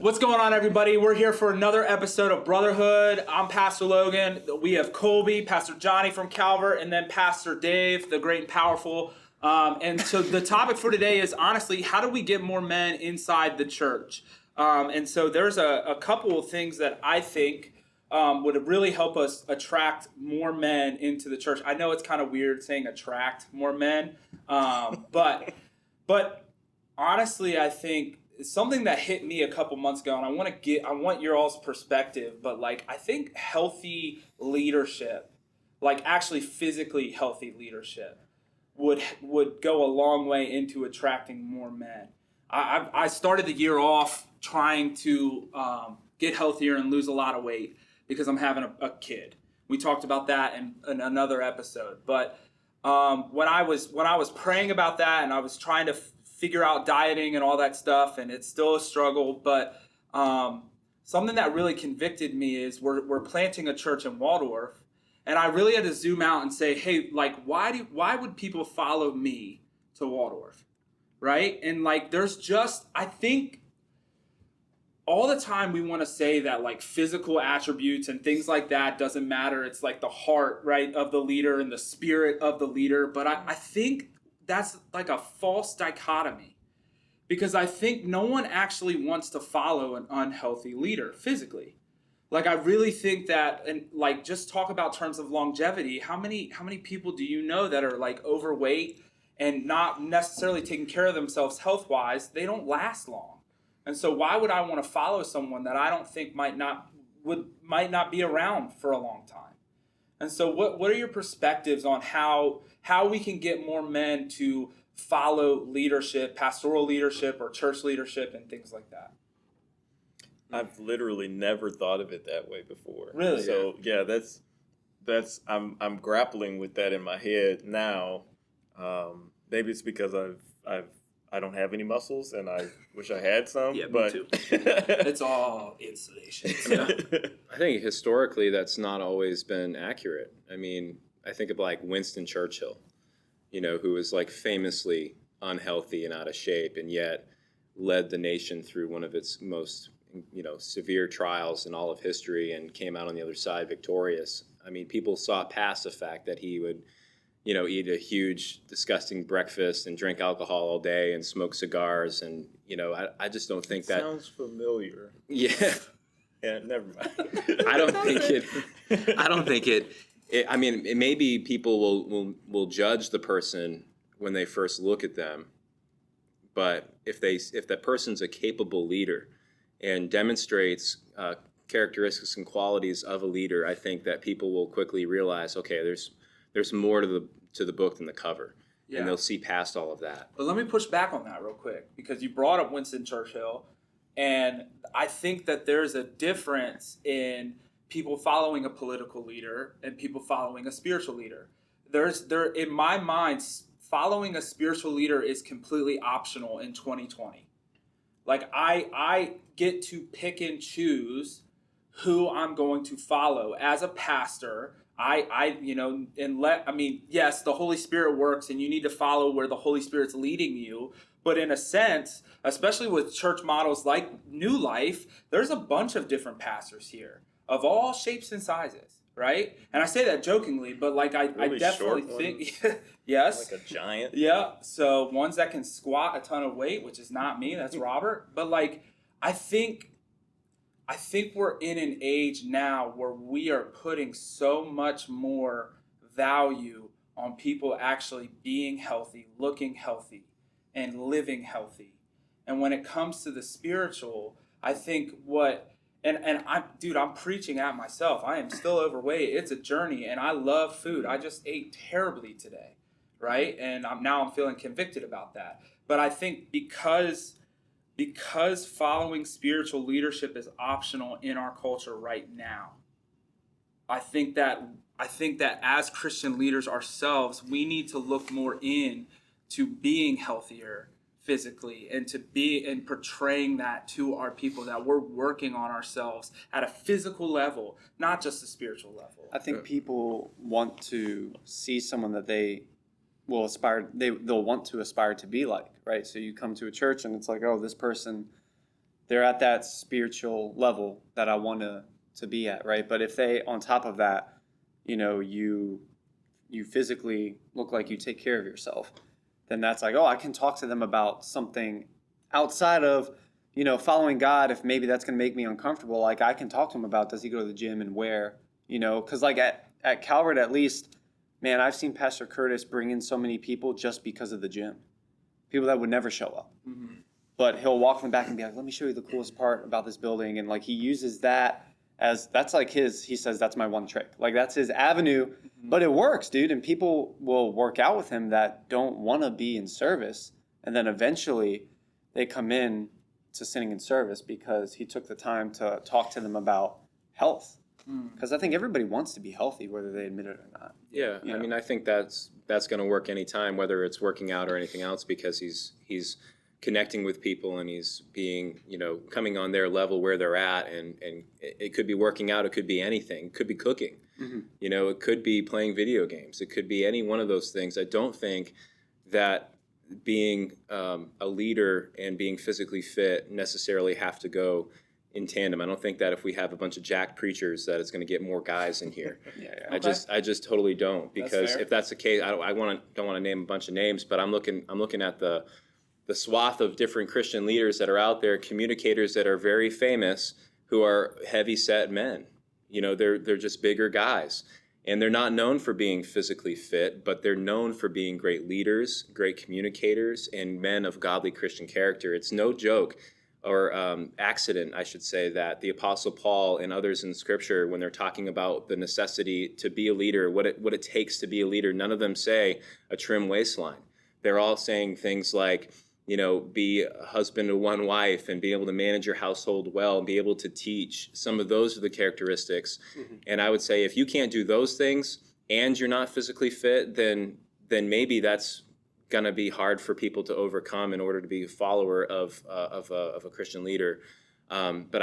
What's going on, everybody? We're here for another episode of Brotherhood. I'm Pastor Logan. We have Colby, Pastor Johnny from Calvert, and then Pastor Dave, the great and powerful. And so the topic for today is, honestly, how do we get more men inside the church? And so there's a couple of things that I think would really help us attract more men into the church. I know it's kind of weird saying attract more men, but honestly, I think it's something that hit me a couple months ago, and I want your all's perspective. But I think healthy leadership, actually physically healthy leadership, would go a long way into attracting more men. I started the year off trying to get healthier and lose a lot of weight because I'm having a kid. We talked about that in another episode. But when I was praying about that, and I was trying to figure out dieting and all that stuff, and it's still a struggle, but something that really convicted me is we're planting a church in Waldorf, and I really had to zoom out and say, hey, why would people follow me to Waldorf, right? And there's just, I think all the time we want to say that physical attributes and things like that doesn't matter. It's the heart, right, of the leader and the spirit of the leader, but I think that's a false dichotomy, because I think no one actually wants to follow an unhealthy leader physically. I really think that, and just talk about terms of longevity. How many people do you know that are overweight and not necessarily taking care of themselves health-wise? They don't last long. And so why would I want to follow someone that I don't think might not be around for a long time? And so what are your perspectives on how we can get more men to follow leadership, pastoral leadership or church leadership and things like that? I've literally never thought of it that way before. Really? So yeah, that's I'm grappling with that in my head now. Maybe it's because I don't have any muscles and I wish I had some. Yeah, but me too. It's all insulation. Yeah. I think historically that's not always been accurate. I mean, I think of Winston Churchill, who was famously unhealthy and out of shape, and yet led the nation through one of its most, severe trials in all of history and came out on the other side victorious. I mean, people saw past the fact that he would, eat a huge, disgusting breakfast and drink alcohol all day and smoke cigars. And, I just don't think that sounds familiar. Yeah. Yeah, never mind. I don't think it. I mean, maybe people will judge the person when they first look at them, but if that person's a capable leader and demonstrates characteristics and qualities of a leader, I think that people will quickly realize, okay, there's more to the book than the cover, and they'll see past all of that. But let me push back on that real quick, because you brought up Winston Churchill, and I think that there's a difference in people following a political leader and people following a spiritual leader. In my mind, following a spiritual leader is completely optional in 2020. I get to pick and choose who I'm going to follow as a pastor. Yes, the Holy Spirit works and you need to follow where the Holy Spirit's leading you. But in a sense, especially with church models like New Life, there's a bunch of different pastors here of all shapes and sizes, right? And I say that jokingly, but I definitely think, yes. Like a giant. Yeah, so ones that can squat a ton of weight, which is not me, that's Robert. But I think we're in an age now where we are putting so much more value on people actually being healthy, looking healthy, and living healthy. And when it comes to the spiritual, I think I'm preaching at myself. I am still overweight. It's a journey, and I love food. I just ate terribly today, right? And I'm feeling convicted about that. But I think because following spiritual leadership is optional in our culture right now, I think that as Christian leaders ourselves, we need to look more in to being healthier physically and portraying that to our people, that we're working on ourselves at a physical level, not just a spiritual level. I think people want to see someone that they'll want to aspire to be like, right? So you come to a church and it's oh, this person they're at that spiritual level that I want to be at, right? But if they, on top of that, you physically look like you take care of yourself, then that's like, oh, I can talk to them about something outside of, following God. If maybe that's going to make me uncomfortable, like I can talk to him about, does he go to the gym and where, because like at Calvert, at least, man, I've seen Pastor Curtis bring in so many people just because of the gym. People that would never show up. Mm-hmm. But he'll walk in the back and be like, let me show you the coolest part about this building. And like he uses that as, that's like he says, that's my one trick. Like that's his avenue, but it works, dude. And people will work out with him that don't want to be in service. And then eventually they come in to sitting in service because he took the time to talk to them about health. Because I think everybody wants to be healthy, whether they admit it or not. Yeah, I mean, I think that's going to work anytime, whether it's working out or anything else, because he's connecting with people and he's being, coming on their level where they're at, and it could be working out, it could be anything, it could be cooking, it could be playing video games, it could be any one of those things. I don't think that being a leader and being physically fit necessarily have to go in tandem. I don't think that if we have a bunch of jacked preachers that it's going to get more guys in here. I just totally don't, because if that's the case, I don't want to name a bunch of names, but I'm looking at the swath of different Christian leaders that are out there, communicators that are very famous, who are heavy set men. They're just bigger guys, and they're not known for being physically fit, but they're known for being great leaders, great communicators, and men of godly Christian character. It's no joke or accident, I should say, that the Apostle Paul and others in Scripture, when they're talking about the necessity to be a leader, what it takes to be a leader, none of them say a trim waistline. They're all saying things like, be a husband to one wife and be able to manage your household well and be able to teach. Some of those are the characteristics. And I would say if you can't do those things and you're not physically fit, then maybe that's going to be hard for people to overcome in order to be a follower of a Christian leader. But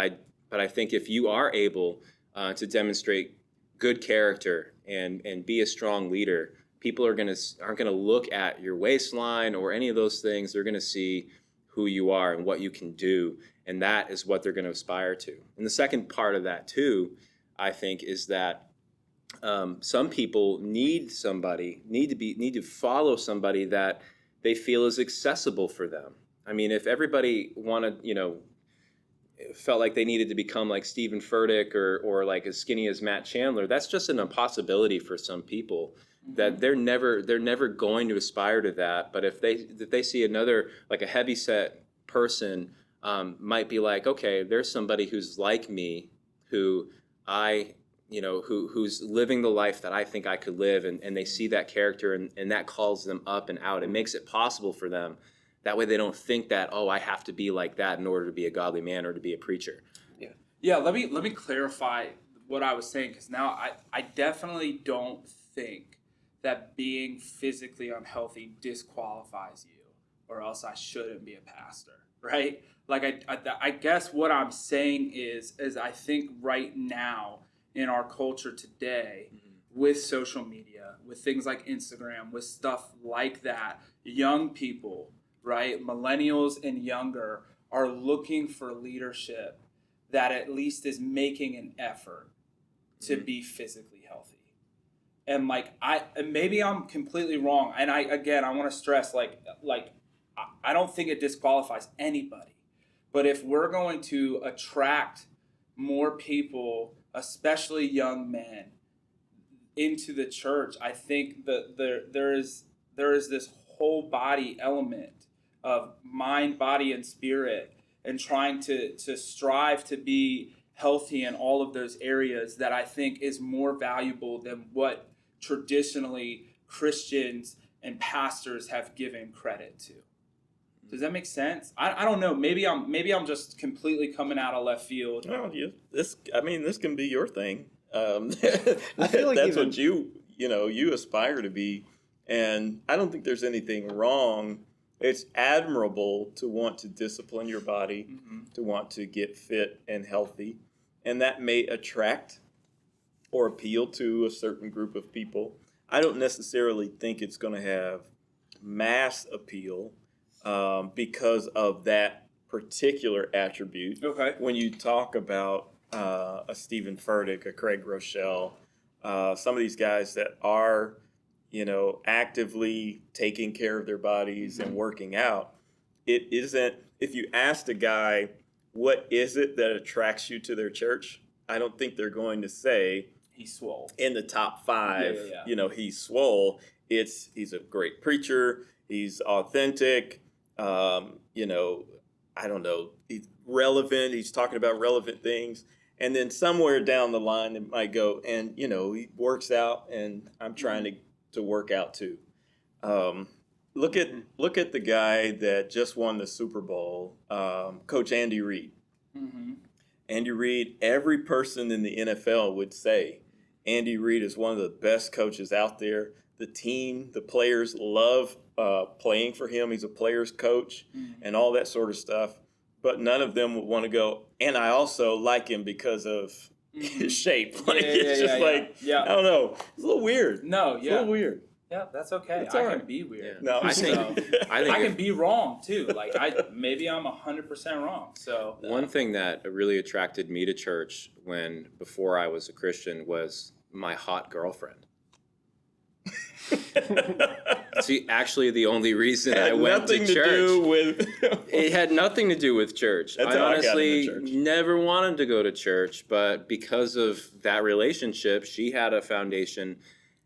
I think if you are able to demonstrate good character and be a strong leader, people aren't going to look at your waistline or any of those things. They're going to see who you are and what you can do, and that is what they're going to aspire to. And the second part of that too, I think, is that some people need to follow somebody that they feel is accessible for them. I mean, if everybody felt like they needed to become like Stephen Furtick or like as skinny as Matt Chandler, that's just an impossibility for some people. That they're never going to aspire to that. But if they see another, like a heavy set person, might be like, okay, there's somebody who's like me, who's living the life that I think I could live, and they see that character, and that calls them up and out. It makes it possible for them. That way they don't think that, oh, I have to be like that in order to be a godly man or to be a preacher. Yeah, let me clarify what I was saying, because now I definitely don't think that being physically unhealthy disqualifies you, or else I shouldn't be a pastor, right? Like I guess what I'm saying is I think right now in our culture today, with social media, with things like Instagram, with stuff like that, young people, right, millennials and younger, are looking for leadership that at least is making an effort to be physically healthy. And maybe I'm completely wrong. And I want to stress, I don't think it disqualifies anybody. But if we're going to attract more people, especially young men, into the church, I think that there is this whole body element of mind, body, and spirit, and trying to strive to be healthy in all of those areas, that I think is more valuable than what traditionally Christians and pastors have given credit to. Does that make sense? I don't know. Maybe I'm just completely coming out of left field. No, this can be your thing. I feel like that's what you aspire to be, and I don't think there's anything wrong. It's admirable to want to discipline your body, to want to get fit and healthy, and that may attract or appeal to a certain group of people. I don't necessarily think it's going to have mass appeal because of that particular attribute. Okay. When you talk about a Stephen Furtick, a Craig Rochelle, some of these guys that are, actively taking care of their bodies and working out, it isn't, if you asked a guy, what is it that attracts you to their church? I don't think they're going to say He's swole. in the top 5, Yeah. He's swole. He's a great preacher. He's authentic. I don't know. He's relevant. He's talking about relevant things. And then somewhere down the line, it might go, and, he works out, and I'm trying to work out too. Look at the guy that just won the Super Bowl, Coach Andy Reid. Mm-hmm. Andy Reid, every person in the NFL would say Andy Reid is one of the best coaches out there. The team, the players love playing for him. He's a player's coach and all that sort of stuff. But none of them would want to go, and I also like him because of his shape. I don't know. It's a little weird. No, It's a little weird. Yeah, that's okay. It's I all can right. be weird. No, I think I can be wrong too. Like maybe I'm 100% wrong. So one thing that really attracted me to church before I was a Christian was my hot girlfriend. See, actually, the only reason I went to church, it had nothing to do with church. That's I how I got honestly into church. never wanted to go to church, but because of that relationship, she had a foundation,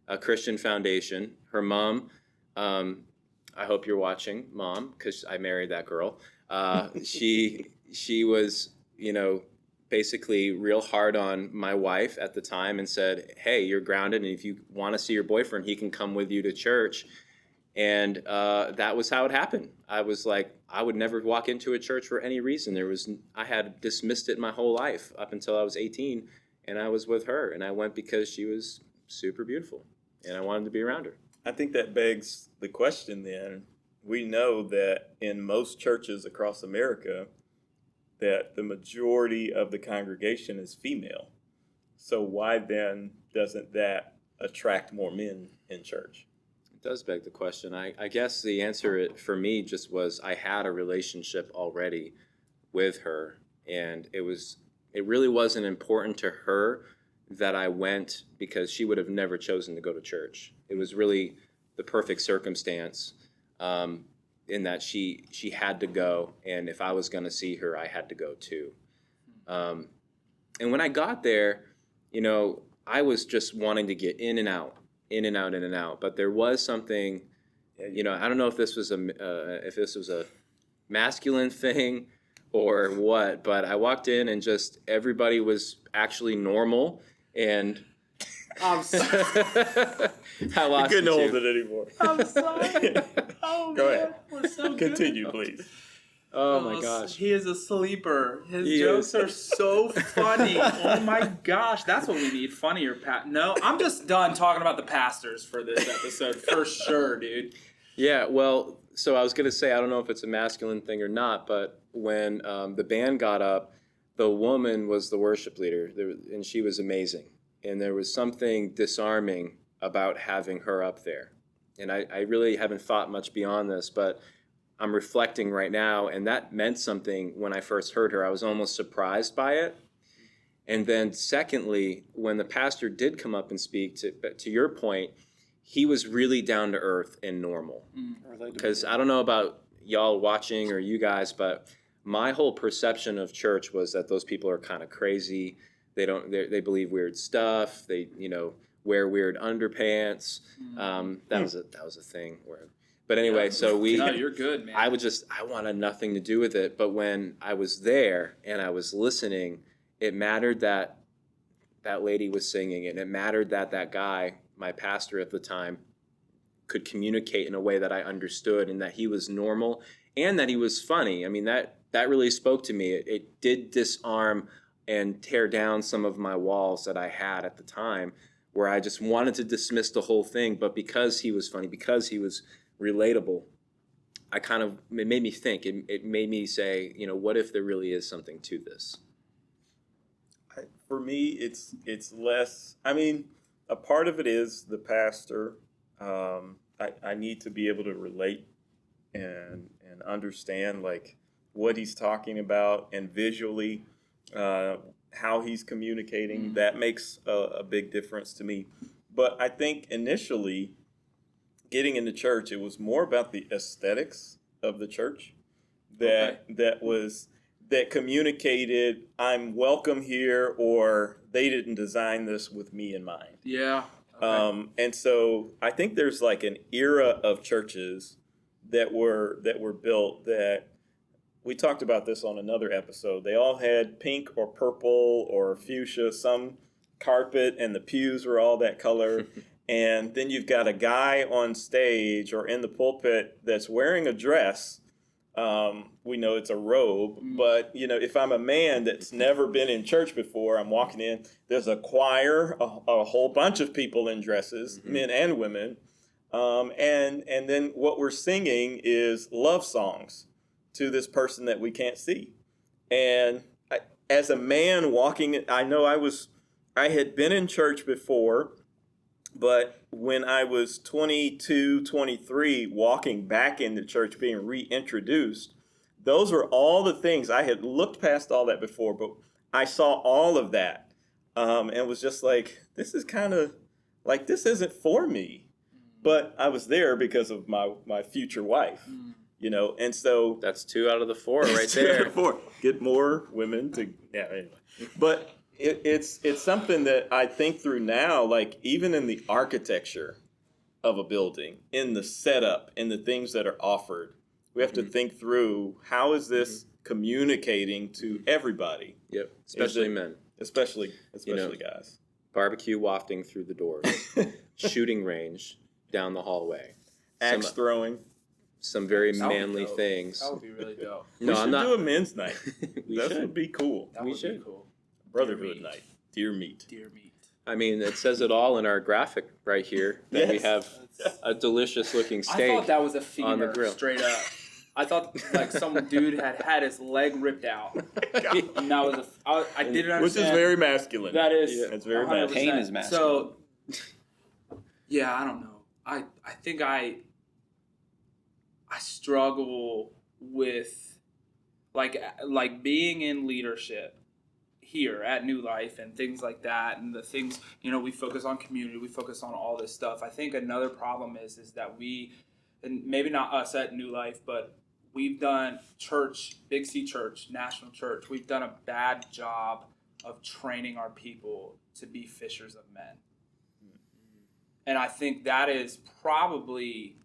a Christian foundation. Her mom, I hope you're watching, Mom, because I married that girl. She was, basically real hard on my wife at the time and said, hey, you're grounded, and if you want to see your boyfriend, he can come with you to church. And that was how it happened. I was like, I would never walk into a church for any reason. I had dismissed it my whole life up until I was 18, and I was with her, and I went because she was super beautiful, and I wanted to be around her. I think that begs the question then. We know that in most churches across America, that the majority of the congregation is female. So why then doesn't that attract more men in church? It does beg the question. I guess the answer for me just was I had a relationship already with her, and it really wasn't important to her that I went because she would have never chosen to go to church. It was really the perfect circumstance. In that she had to go, and if I was going to see her, I had to go too. And when I got there, I was just wanting to get in and out. But there was something, I don't know if this was a masculine thing or what, but I walked in and just everybody was actually normal, and I'm sorry. I lost You couldn't it hold too. it anymore. I'm sorry. Oh, Go man, ahead. we're so good. Continue, please. Oh my gosh. He is a sleeper. His He jokes is. are so funny. Oh my gosh, that's what we need. Funnier, No, I'm just done talking about the pastors for this episode for sure, dude. Yeah, well, so I was going to say, I don't know if it's a masculine thing or not, but when the band got up, the woman was the worship leader, and she was amazing. And there was something disarming about having her up there. And I really haven't thought much beyond this, but I'm reflecting right now, and that meant something when I first heard her. I was almost surprised by it. And then secondly, when the pastor did come up and speak, to your point, he was really down to earth and normal. Because I don't know about y'all watching or you guys, but my whole perception of church was that those people are kind of crazy. They believe weird stuff. They wear weird underpants. That was a thing. But anyway, so No, you're good, man. I wanted nothing to do with it. But when I was there and I was listening, it mattered that that lady was singing, and it mattered that that guy, my pastor at the time, could communicate in a way that I understood, and that he was normal and that he was funny. I mean, that really spoke to me. It did disarm and tear down some of my walls that I had at the time, where I just wanted to dismiss the whole thing. But because he was funny, because he was relatable, it made me think. It made me say, what if there really is something to this? For me, it's less. I mean, a part of it is the pastor. I need to be able to relate and understand, like, what he's talking about and visually how he's communicating. That makes a big difference to me. But I think initially, getting into church, it was more about the aesthetics of the church that communicated, I'm welcome here, or they didn't design this with me in mind. Yeah. Okay. And so I think there's like an era of churches that were built that we talked about this on another episode. They all had pink or purple or fuchsia, some carpet, and the pews were all that color. And then you've got a guy on stage or in the pulpit that's wearing a dress. We know it's a robe, but if I'm a man that's never been in church before, I'm walking in, there's a choir, a whole bunch of people in dresses, men and women. And then what we're singing is love songs to this person that we can't see. And as a man walking, I know I had been in church before, but when I was 22, 23, walking back into church, being reintroduced, those were all the things. I had looked past all that before, but I saw all of that and was just like, this is kind of like, this isn't for me. But I was there because of my future wife, and so That's 2 out of the 4 right there. Get more women to, anyway. But it's something that I think through now, like even in the architecture of a building, in the setup, in the things that are offered, we have to think through, how is this communicating to everybody? Yep, especially men. Especially guys. Barbecue wafting through the doors, shooting range down the hallway, Axe throwing. some very That would be manly dope. things. That would be really dope. No, We I'm should not. do a men's night. We That should. would be cool. That We would should. be cool. Brotherhood meat. night. Deer meat. Deer meat. I mean, it says it all in our graphic right here that we Yes. have a delicious looking I steak. thought that was a on the femur, grill. straight up. I thought like some dude had his leg ripped out, and that was I didn't understand. Which is very masculine. That is. It's very 100%. masculine. Pain is masculine. So, yeah, I don't know. I think I struggle with like being in leadership here at New Life and things like that, and the things, we focus on community, we focus on all this stuff. I think another problem is that we, and maybe not us at New Life, but we've done church, Big C Church, National Church, we've done a bad job of training our people to be fishers of men. And I think that is probably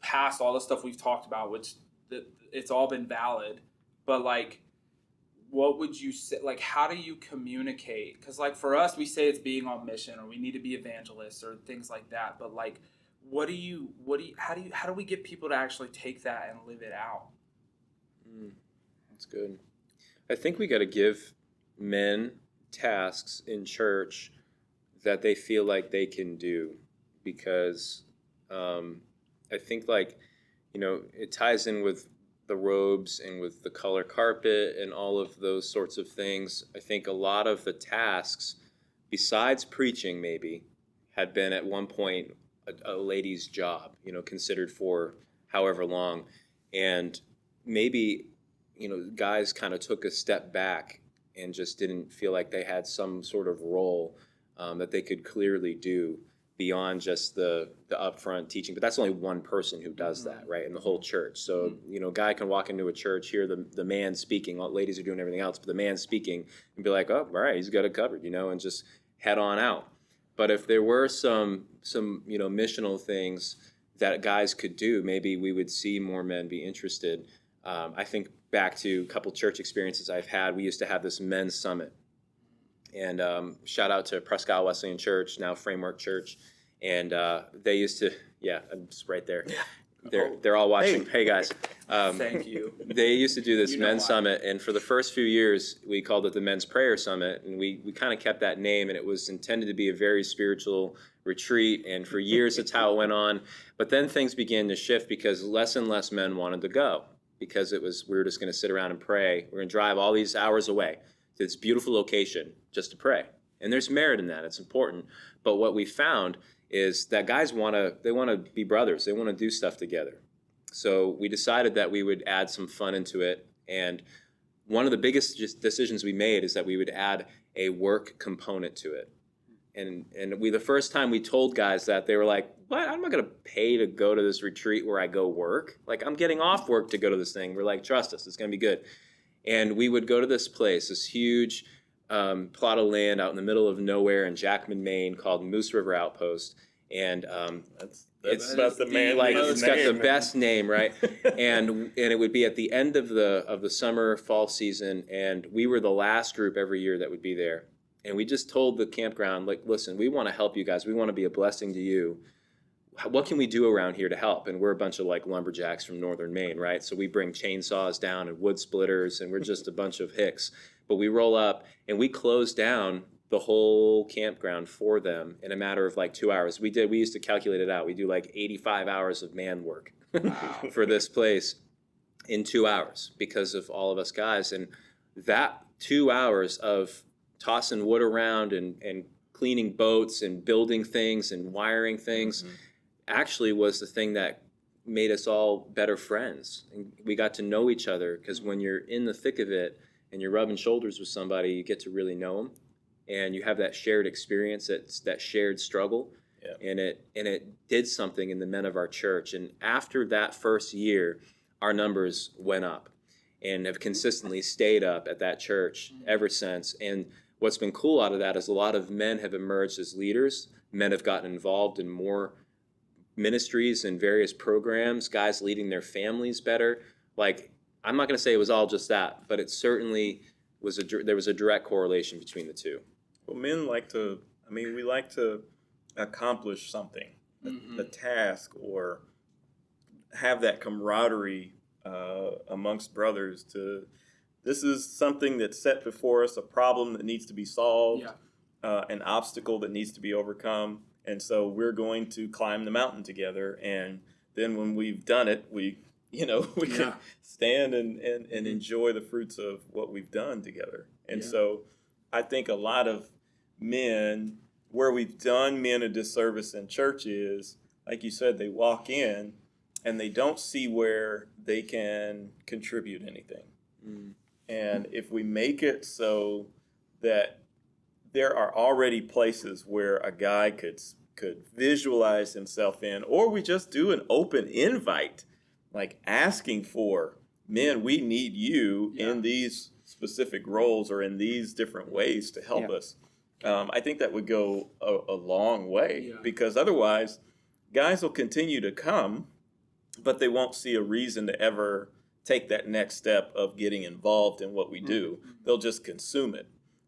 past all the stuff we've talked about, which it's all been valid. But like, what would you say? Like, how do you communicate? Because like for us, we say it's being on mission, or we need to be evangelists, or things like that. But like, how do we get people to actually take that and live it out? That's good. I think we got to give men tasks in church that they feel like they can do, because I think it ties in with the robes and with the color carpet and all of those sorts of things. I think a lot of the tasks, besides preaching maybe, had been at one point a lady's job, considered for however long. And maybe, guys kind of took a step back and just didn't feel like they had some sort of role that they could clearly do beyond just the upfront teaching. But that's only one person who does that, right, in the whole church. So, a guy can walk into a church, hear the man speaking, while ladies are doing everything else, but the man speaking, and be like, oh, all right, he's got it covered, and just head on out. But if there were some missional things that guys could do, maybe we would see more men be interested. I think back to a couple church experiences I've had. We used to have this men's summit. And shout out to Prescott Wesleyan Church, now Framework Church. And they used to, I'm just right there. They're all watching. Hey guys. Thank you. They used to do this men's why. summit. And for the first few years, we called it the Men's Prayer Summit. And we kind of kept that name. And it was intended to be a very spiritual retreat. And for years, that's how it went on. But then things began to shift because less and less men wanted to go. Because we were just going to sit around and pray. We're going to drive all these hours away to this beautiful location just to pray. And there's merit in that. It's important. But what we found is that guys want to be brothers. They want to do stuff together. So we decided that we would add some fun into it, And one of the biggest decisions we made is that we would add a work component to it. And the first time we told guys that, they were like, what? I'm not going to pay to go to this retreat where I go work. Like, I'm getting off work to go to this thing. We're like, trust us, it's going to be good. And we would go to this place, this huge plot of land out in the middle of nowhere in Jackman, Maine, called Moose River Outpost. And That's about the man. like, it's got the best name, right? and it would be at the end of the summer, fall season, and we were the last group every year that would be there. And we just told the campground, like, listen, we want to help you guys. We want to be a blessing to you. What can we do around here to help? And we're a bunch of like lumberjacks from northern Maine, right? So we bring chainsaws down and wood splitters, and we're just a bunch of hicks. But we roll up and we close down the whole campground for them in a matter of like 2 hours. We used to calculate it out. We do like 85 hours of man work for this place in 2 hours because of all of us guys. And that 2 hours of tossing wood around and cleaning boats and building things and wiring things actually was the thing that made us all better friends. And we got to know each other, because when you're in the thick of it and you're rubbing shoulders with somebody, you get to really know them, and you have that shared experience, that shared struggle. Yeah. And it did something in the men of our church. And after that first year, our numbers went up and have consistently stayed up at that church ever since. And what's been cool out of that is a lot of men have emerged as leaders. Men have gotten involved in more ministries and various programs, guys leading their families better. Like, I'm not going to say it was all just that, but it certainly was there was a direct correlation between the two. Well, men we like to accomplish something, a task, or have that camaraderie amongst brothers. This is something that's set before us, a problem that needs to be solved, an obstacle that needs to be overcome. And so we're going to climb the mountain together. And then when we've done it, we can stand and enjoy the fruits of what we've done together. And so I think a lot of men, where we've done men a disservice in church is, like you said, they walk in and they don't see where they can contribute anything. And if we make it so that there are already places where a guy could visualize himself in, or we just do an open invite, like asking for, men, we need you in these specific roles or in these different ways to help us. I think that would go a long way, because otherwise guys will continue to come, but they won't see a reason to ever take that next step of getting involved in what we do. They'll just consume it.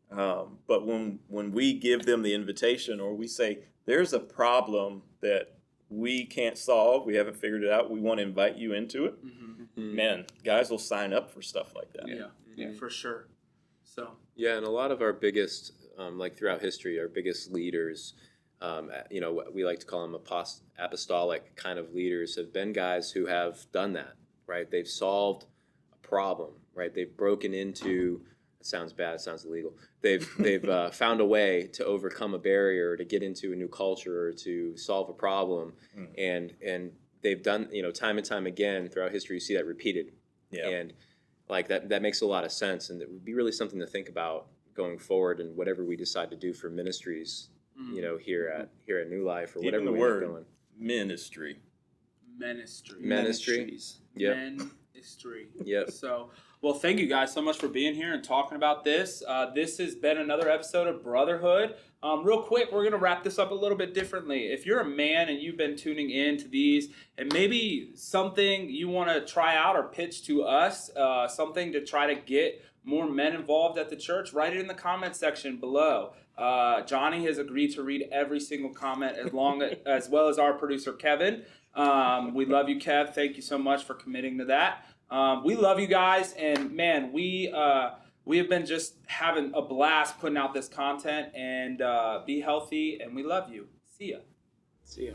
But when we give them the invitation, or we say, there's a problem that we can't solve, we haven't figured it out, we want to invite you into it, man, guys will sign up for stuff like that. Yeah, for sure. So and a lot of our biggest, like throughout history, our biggest leaders, we like to call them apostolic kind of leaders, have been guys who have done that, right? They've solved a problem, right? They've broken into, it sounds bad, it sounds illegal. They've found a way to overcome a barrier, to get into a new culture, or to solve a problem, and they've done, time and time again throughout history. You see that repeated, and like that makes a lot of sense, and it would be really something to think about going forward, and whatever we decide to do for ministries, here at New Life, or whatever we're doing. Ministries. Yep. So, well, thank you guys so much for being here and talking about this. This has been another episode of Brotherhood. Real quick, we're going to wrap this up a little bit differently. If you're a man and you've been tuning in to these, and maybe something you want to try out or pitch to us, something to try to get more men involved at the church, write it in the comment section below. Johnny has agreed to read every single comment, as well as our producer, Kevin. We love you, Kev. Thank you so much for committing to that. We love you guys, and man, we have been just having a blast putting out this content, and be healthy, and we love you. See ya.